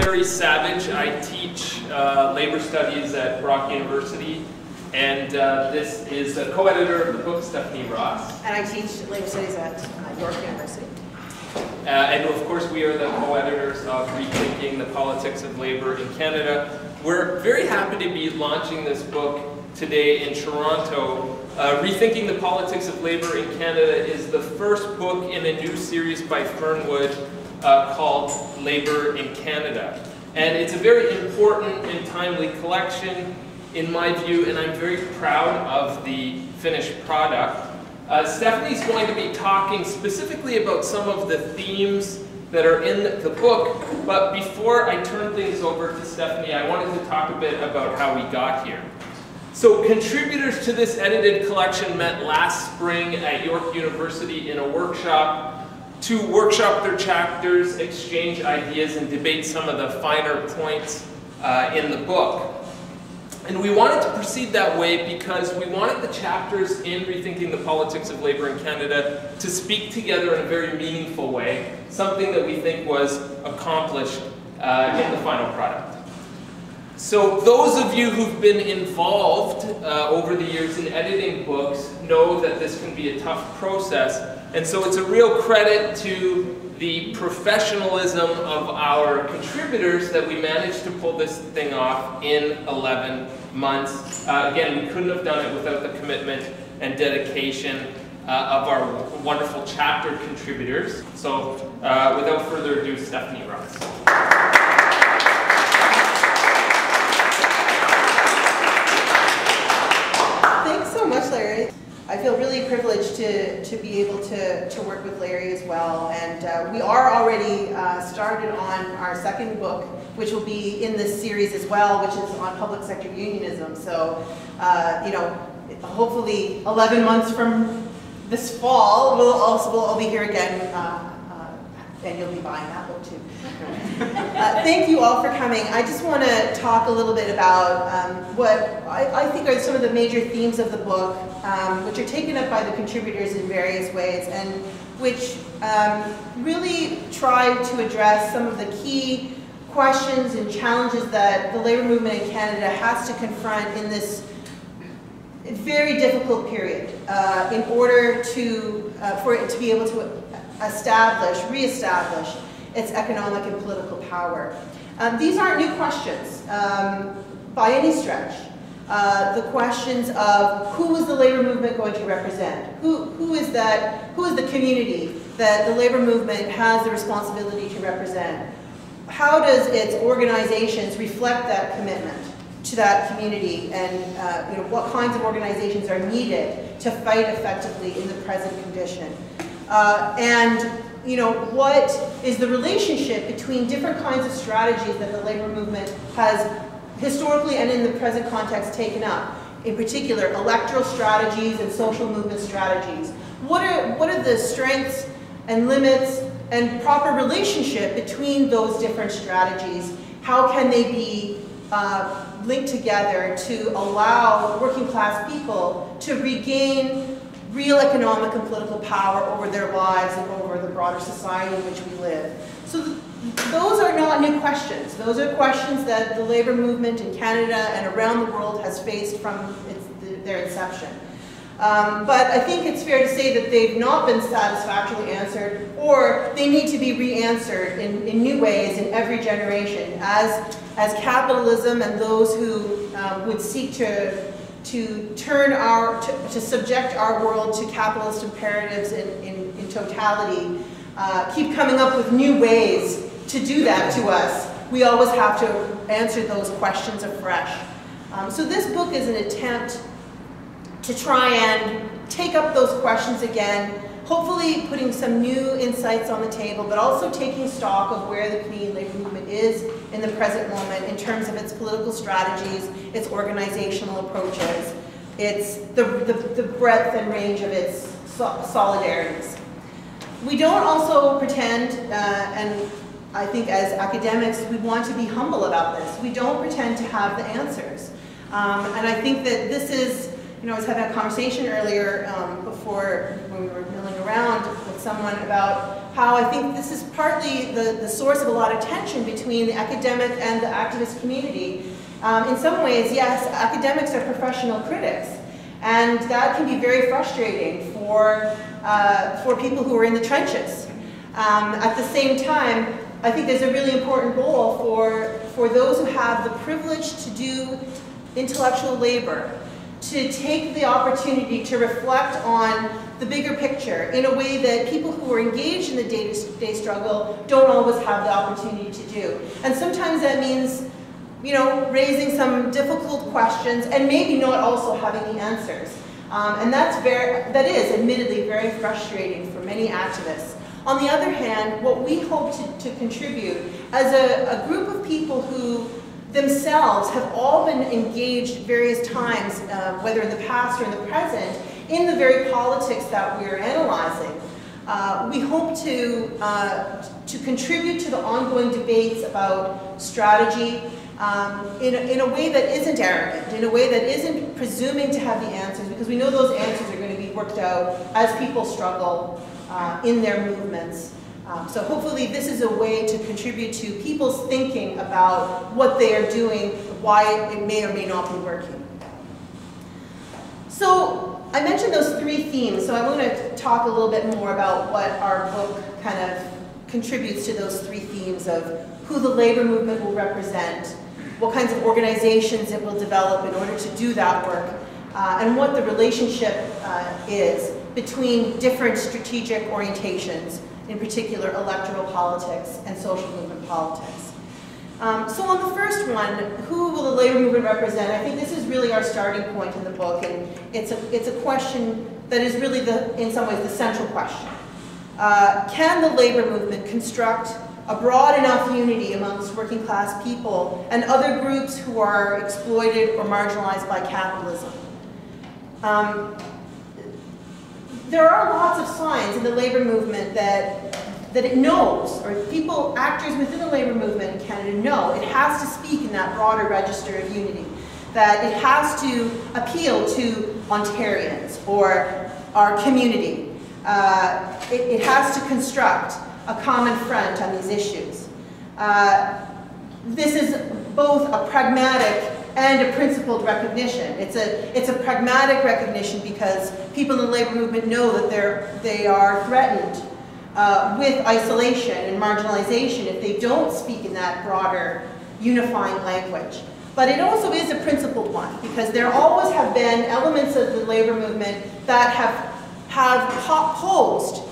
Larry Savage. I teach labor studies at Brock University, and this is the co-editor of the book, Stephanie Ross. And I teach labor studies at York University. And of course, we are the co-editors of Rethinking the Politics of Labor in Canada. We're very happy to be launching this book today in Toronto. Rethinking the Politics of Labor in Canada is the first book in a new series by Fernwood called Labor in Canada. And it's a very important and timely collection in my view, and I'm very proud of the finished product. Stephanie's going to be talking specifically about some of the themes that are in the book, but before I turn things over to Stephanie, I wanted to talk a bit about how we got here. So contributors to this edited collection met last spring at York University in a workshop to workshop their chapters, exchange ideas, and debate some of the finer points in the book. And we wanted to proceed that way because we wanted the chapters in Rethinking the Politics of Labor in Canada to speak together in a very meaningful way, something that we think was accomplished in the final product. So those of you who've been involved over the years in editing books know that this can be a tough process, and so it's a real credit to the professionalism of our contributors that we managed to pull this thing off in 11 months. Again, we couldn't have done it without the commitment and dedication of our wonderful chapter contributors. So without further ado, Stephanie Ross. Thanks so much, Larry. I feel really privileged to be able to work with Larry as well. And we are already started on our second book, which will be in this series as well, which is on public sector unionism. So, you know, hopefully 11 months from this fall, we'll all be here again, and you'll be buying that book too. Thank you all for coming. I just want to talk a little bit about what I think are some of the major themes of the book, which are taken up by the contributors in various ways, and which really try to address some of the key questions and challenges that the labor movement in Canada has to confront in this very difficult period in order to for it to be able to reestablish its economic and political power. These aren't new questions by any stretch. The questions of who is the labor movement going to represent? Who is the community that the labor movement has the responsibility to represent? How does its organizations reflect that commitment to that community, and you know, what kinds of organizations are needed to fight effectively in the present condition? And you know, what is the relationship between different kinds of strategies that the labor movement has historically and in the present context taken up? In particular, electoral strategies and social movement strategies. What are the strengths and limits and proper relationship between those different strategies? How can they be linked together to allow working class people to regain real economic and political power over their lives and over the broader society in which we live? So those are not new questions. Those are questions that the labor movement in Canada and around the world has faced from their inception. But I think it's fair to say that they've not been satisfactorily answered, or they need to be re-answered in new ways in every generation as capitalism and those who would seek to subject our world to capitalist imperatives in totality, keep coming up with new ways to do that to us. We always have to answer those questions afresh. So this book is an attempt to try and take up those questions again, hopefully putting some new insights on the table, but also taking stock of where the Canadian labor movement is in the present moment in terms of its political strategies, its organizational approaches, the breadth and range of its solidarities. We don't also pretend, and I think as academics we want to be humble about this, we don't pretend to have the answers. And I think that this is I was having a conversation earlier before, when we were milling around with someone, about how I think this is partly the source of a lot of tension between the academic and the activist community. In some ways, yes, academics are professional critics, and that can be very frustrating for people who are in the trenches. At the same time, I think there's a really important role for those who have the privilege to do intellectual labor, to take the opportunity to reflect on the bigger picture in a way that people who are engaged in the day-to-day struggle don't always have the opportunity to do. And sometimes that means, raising some difficult questions and maybe not also having the answers. And that is admittedly very frustrating for many activists. On the other hand, what we hope to contribute as a group of people who themselves have all been engaged various times, whether in the past or in the present, in the very politics that we're analyzing. We hope to contribute to the ongoing debates about strategy in a way that isn't arrogant, in a way that isn't presuming to have the answers, because we know those answers are going to be worked out as people struggle in their movements. So hopefully this is a way to contribute to people's thinking about what they are doing, why it may or may not be working. So I mentioned those three themes, so I'm going to talk a little bit more about what our book kind of contributes to those three themes of who the labor movement will represent, what kinds of organizations it will develop in order to do that work, and what the relationship is between different strategic orientations, in particular electoral politics and social movement politics. So on the first one, who will the labor movement represent? I think this is really our starting point in the book, and it's a question that is really, in some ways, the central question. Can the labor movement construct a broad enough unity amongst working class people and other groups who are exploited or marginalized by capitalism? There are lots of signs in the labor movement that it knows, or actors within the labor movement in Canada know, it has to speak in that broader register of unity, that it has to appeal to Ontarians or our community. It has to construct a common front on these issues. This is both a pragmatic and a principled recognition. It's a pragmatic recognition because people in the labor movement know that they are threatened with isolation and marginalization if they don't speak in that broader unifying language. But it also is a principled one because there always have been elements of the labor movement that have posed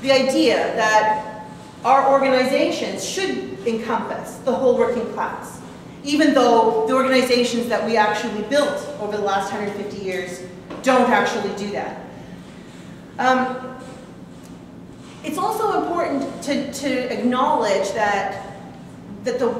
the idea that our organizations should encompass the whole working class, even though the organizations that we actually built over the last 150 years don't actually do that. It's also important to acknowledge that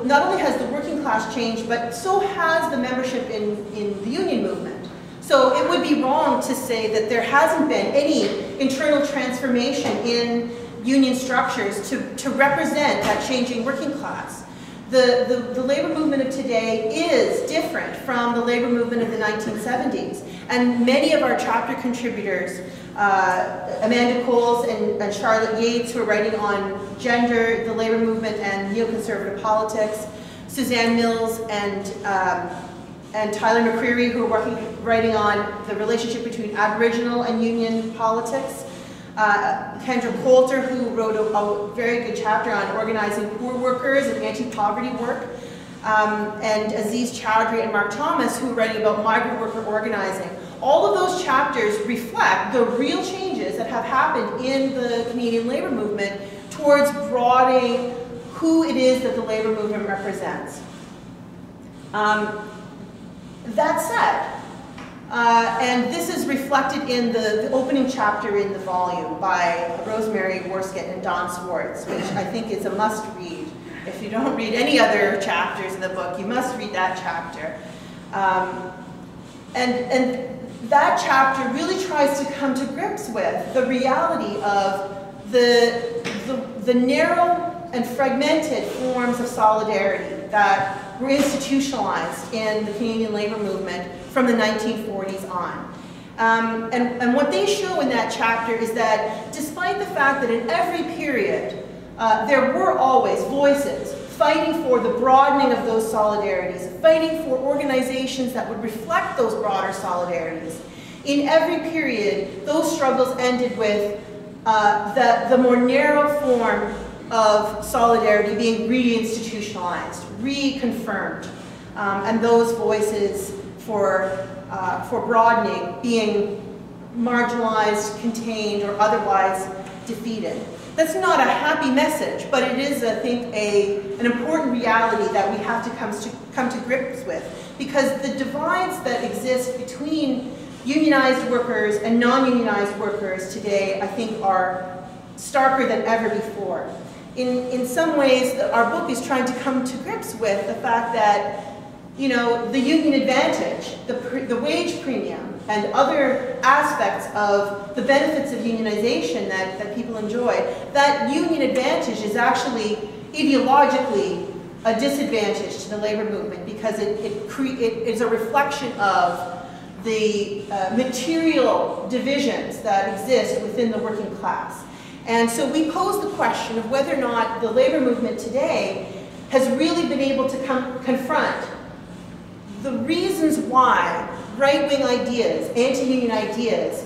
not only has the working class changed, but so has the membership in the union movement. So it would be wrong to say that there hasn't been any internal transformation in union structures to represent that changing working class. The labor movement of today is different from the labor movement of the 1970s. And many of our chapter contributors, Amanda Coles and Charlotte Yates, who are writing on gender, the labor movement, and neoconservative politics, Suzanne Mills and Tyler McCreary, who are writing on the relationship between Aboriginal and union politics, Kendra Coulter, who wrote a very good chapter on organizing poor workers and anti-poverty work, and Aziz Chowdhury and Mark Thomas, who are writing about migrant worker organizing. All of those chapters reflect the real changes that have happened in the Canadian labor movement towards broadening who it is that the labor movement represents. That said, and this is reflected in the opening chapter in the volume by Rosemary Worskett and Don Swartz, which I think is a must-read. If you don't read any other chapters in the book, you must read that chapter. And that chapter really tries to come to grips with the reality of the narrow and fragmented forms of solidarity that were institutionalized in the Canadian labor movement from the 1940s on. And what they show in that chapter is that despite the fact that in every period there were always voices fighting for the broadening of those solidarities, fighting for organizations that would reflect those broader solidarities, in every period those struggles ended with the more narrow form of solidarity being reinstitutionalized, reconfirmed, and those voices for broadening being marginalized, contained, or otherwise defeated. That's not a happy message, but it is, I think, an important reality that we have to come to grips with, because the divides that exist between unionized workers and non-unionized workers today, I think, are starker than ever before. In some ways, our book is trying to come to grips with the fact that, you know, the union advantage, the wage premium, and other aspects of the benefits of unionization that people enjoy, that union advantage is actually ideologically a disadvantage to the labor movement, because it is a reflection of the material divisions that exist within the working class. And so we pose the question of whether or not the labor movement today has really been able to confront the reasons why right-wing ideas, anti-union ideas,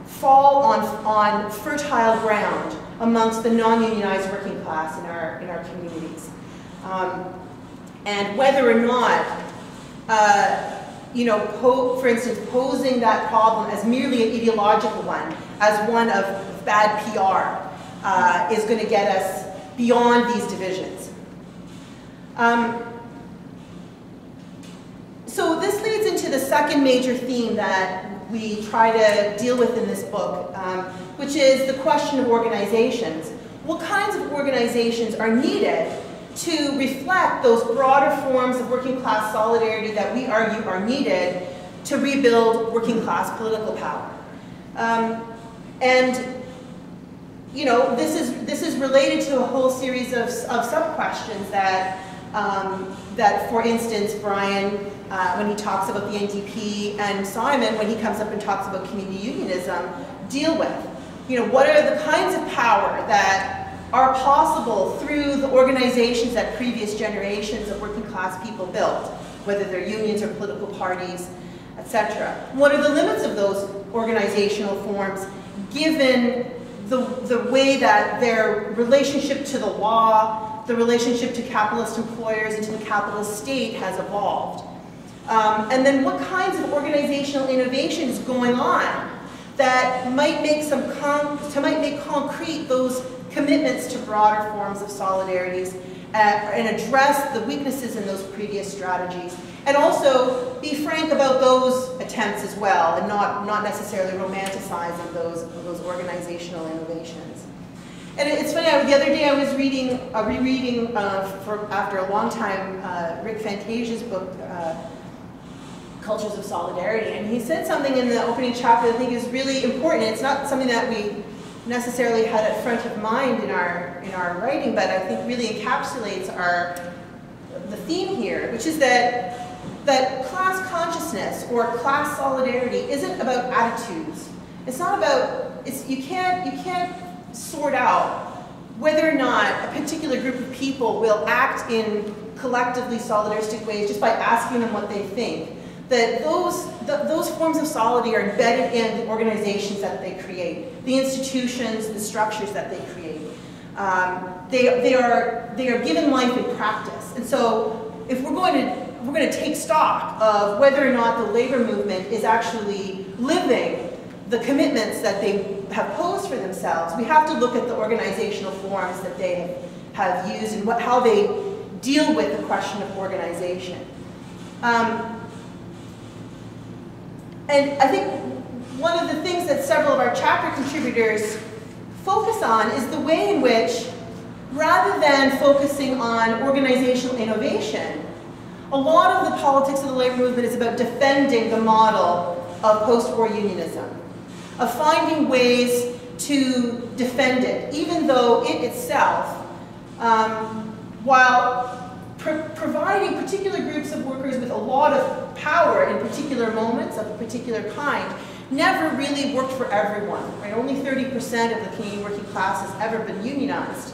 fall on fertile ground amongst the non-unionized working class in our communities. And whether or not, you know, for instance, posing that problem as merely an ideological one, as one of bad PR, is going to get us beyond these divisions. So this leads into the second major theme that we try to deal with in this book, which is the question of organizations. What kinds of organizations are needed to reflect those broader forms of working class solidarity that we argue are needed to rebuild working class political power? And you know, this is related to a whole series of sub-questions that, for instance, Brian, when he talks about the NDP, and Simon, when he comes up and talks about community unionism, deal with. You know, what are the kinds of power that are possible through the organizations that previous generations of working class people built, whether they're unions or political parties, etc. What are the limits of those organizational forms, given the way that their relationship to the law, the relationship to capitalist employers and to the capitalist state has evolved? And then what kinds of organizational innovations going on that might make concrete those commitments to broader forms of solidarities and address the weaknesses in those previous strategies, and also be frank about those attempts as well, and not necessarily romanticizing those organizational innovations. And it's funny, the other day I was rereading after a long time Rick Fantasia's book, Cultures of Solidarity, and he said something in the opening chapter that I think is really important. It's not something that we necessarily had at front of mind in our writing, but I think really encapsulates the theme here, which is that class consciousness or class solidarity isn't about attitudes. It's not about, you can't sort out whether or not a particular group of people will act in collectively solidaristic ways just by asking them what they think. That those forms of solidarity are embedded in the organizations that they create, the institutions, the structures that they create. They are given life in practice. And so if we're going to take stock of whether or not the labor movement is actually living the commitments that they have posed for themselves, we have to look at the organizational forms that they have used and how they deal with the question of organization. And I think one of the things that several of our chapter contributors focus on is the way in which, rather than focusing on organizational innovation, a lot of the politics of the labor movement is about defending the model of post-war unionism, of finding ways to defend it, even though it itself, while providing particular groups of workers with a lot of power in particular moments of a particular kind, never really worked for everyone, right? Only 30% of the Canadian working class has ever been unionized.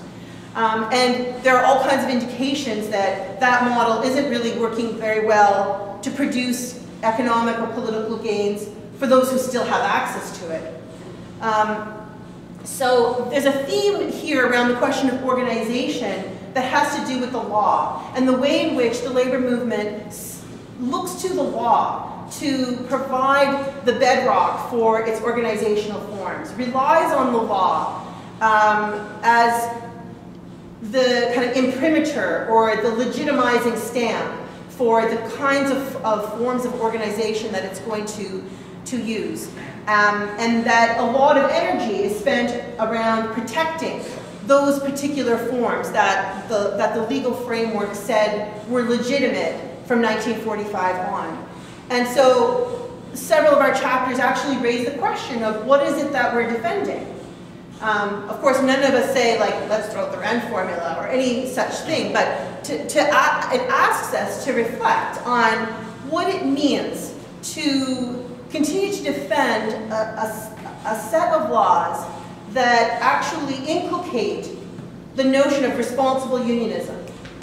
And there are all kinds of indications that that model isn't really working very well to produce economic or political gains for those who still have access to it. So there's a theme here around the question of organization that has to do with the law and the way in which the labor movement looks to the law to provide the bedrock for its organizational forms, relies on the law as the kind of imprimatur or the legitimizing stamp for the kinds of forms of organization that it's going to use. And that a lot of energy is spent around protecting those particular forms that the legal framework said were legitimate from 1945 on. And so several of our chapters actually raise the question of what is it that we're defending? Of course, none of us say, like, let's throw out the Rand formula or any such thing, but it asks us to reflect on what it means to continue to defend a set of laws that actually inculcate the notion of responsible unionism,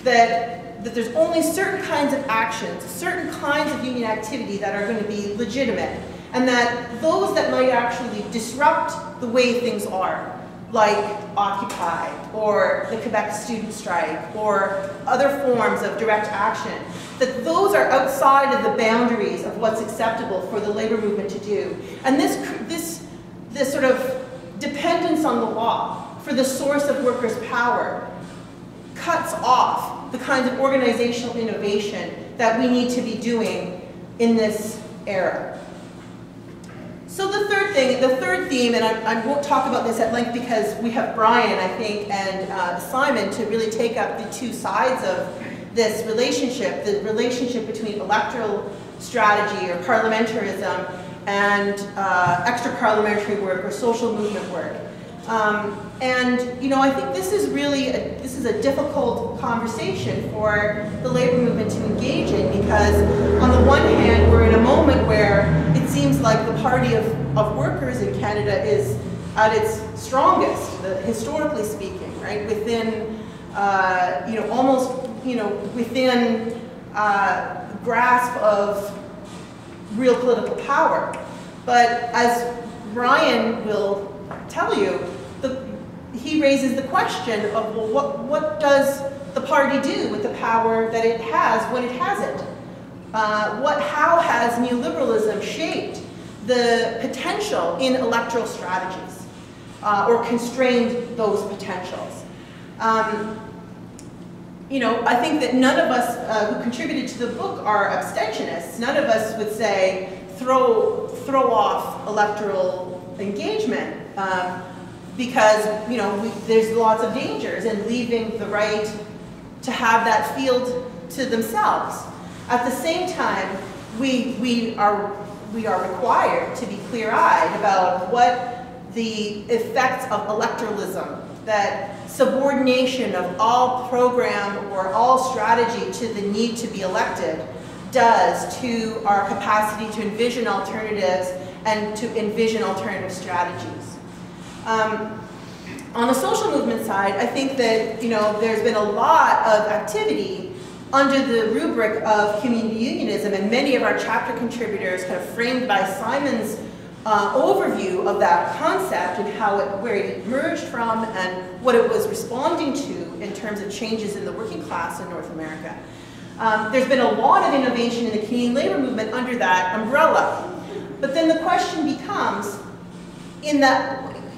that there's only certain kinds of actions, certain kinds of union activity that are going to be legitimate, and that those that might actually disrupt the way things are, like Occupy, or the Quebec student strike, or other forms of direct action, that those are outside of the boundaries of what's acceptable for the labor movement to do. And this sort of dependence on the law for the source of workers' power cuts off the kinds of organizational innovation that we need to be doing in this era. So the third theme, and I won't talk about this at length because we have Brian, I think, and Simon to really take up the two sides of this relationship, the relationship between electoral strategy or parliamentarism and extra-parliamentary work or social movement work. And, you know, I think this is really a difficult conversation for the labor movement to engage in, because on the one hand, we're in a moment where it seems like the party of workers in Canada is at its strongest, historically speaking, right? Within, you know, almost, you know, within grasp of real political power. But as Brian will tell you, he raises the question of, well, what does the party do with the power that it has when it has it? How has neoliberalism shaped the potential in electoral strategies or constrained those potentials? You know, I think that none of us who contributed to the book are abstentionists. None of us would say throw off electoral engagement. Because, you know, there's lots of dangers in leaving the right to have that field to themselves. At the same time, we are required to be clear-eyed about what the effects of electoralism, that subordination of all program or all strategy to the need to be elected, does to our capacity to envision alternatives and to envision alternative strategies. On the social movement side, I think that, you know, there's been a lot of activity under the rubric of community unionism, and many of our chapter contributors kind of framed by Simon's overview of that concept and where it emerged from and what it was responding to in terms of changes in the working class in North America. There's been a lot of innovation in the Canadian labor movement under that umbrella. But then the question becomes,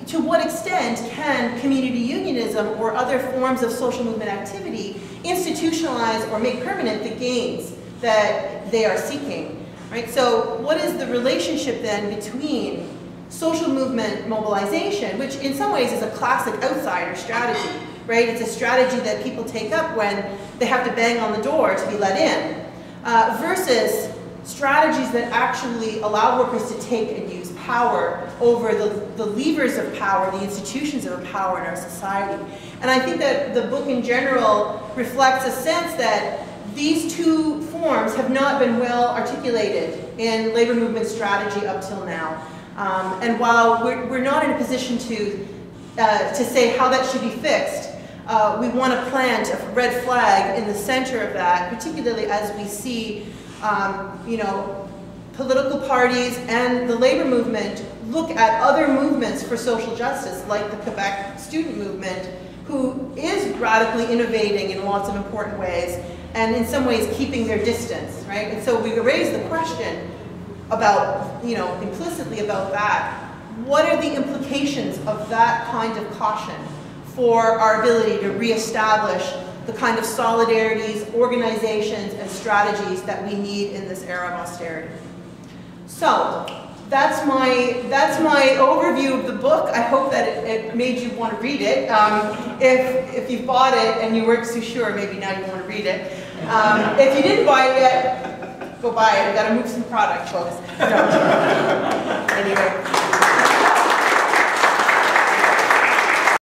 to what extent can community unionism or other forms of social movement activity institutionalize or make permanent the gains that they are seeking, right? So what is the relationship then between social movement mobilization, which in some ways is a classic outsider strategy, right? It's a strategy that people take up when they have to bang on the door to be let in, versus strategies that actually allow workers to take and use power over the levers of power, the institutions of power in our society. And I think that the book in general reflects a sense that these two forms have not been well articulated in labor movement strategy up till now. And while we're not in a position to say how that should be fixed, we want to plant a red flag in the center of that, particularly as we see, you know, political parties and the labor movement look at other movements for social justice, like the Quebec student movement, who is radically innovating in lots of important ways, and in some ways keeping their distance, right? And so we raise the question about, you know, implicitly about that. What are the implications of that kind of caution for our ability to reestablish the kind of solidarities, organizations, and strategies that we need in this era of austerity? So that's my overview of the book. I hope that it made you want to read it. If you bought it and you weren't too sure, maybe now you want to read it. If you didn't buy it yet, go buy it. I've got to move some product, folks. No.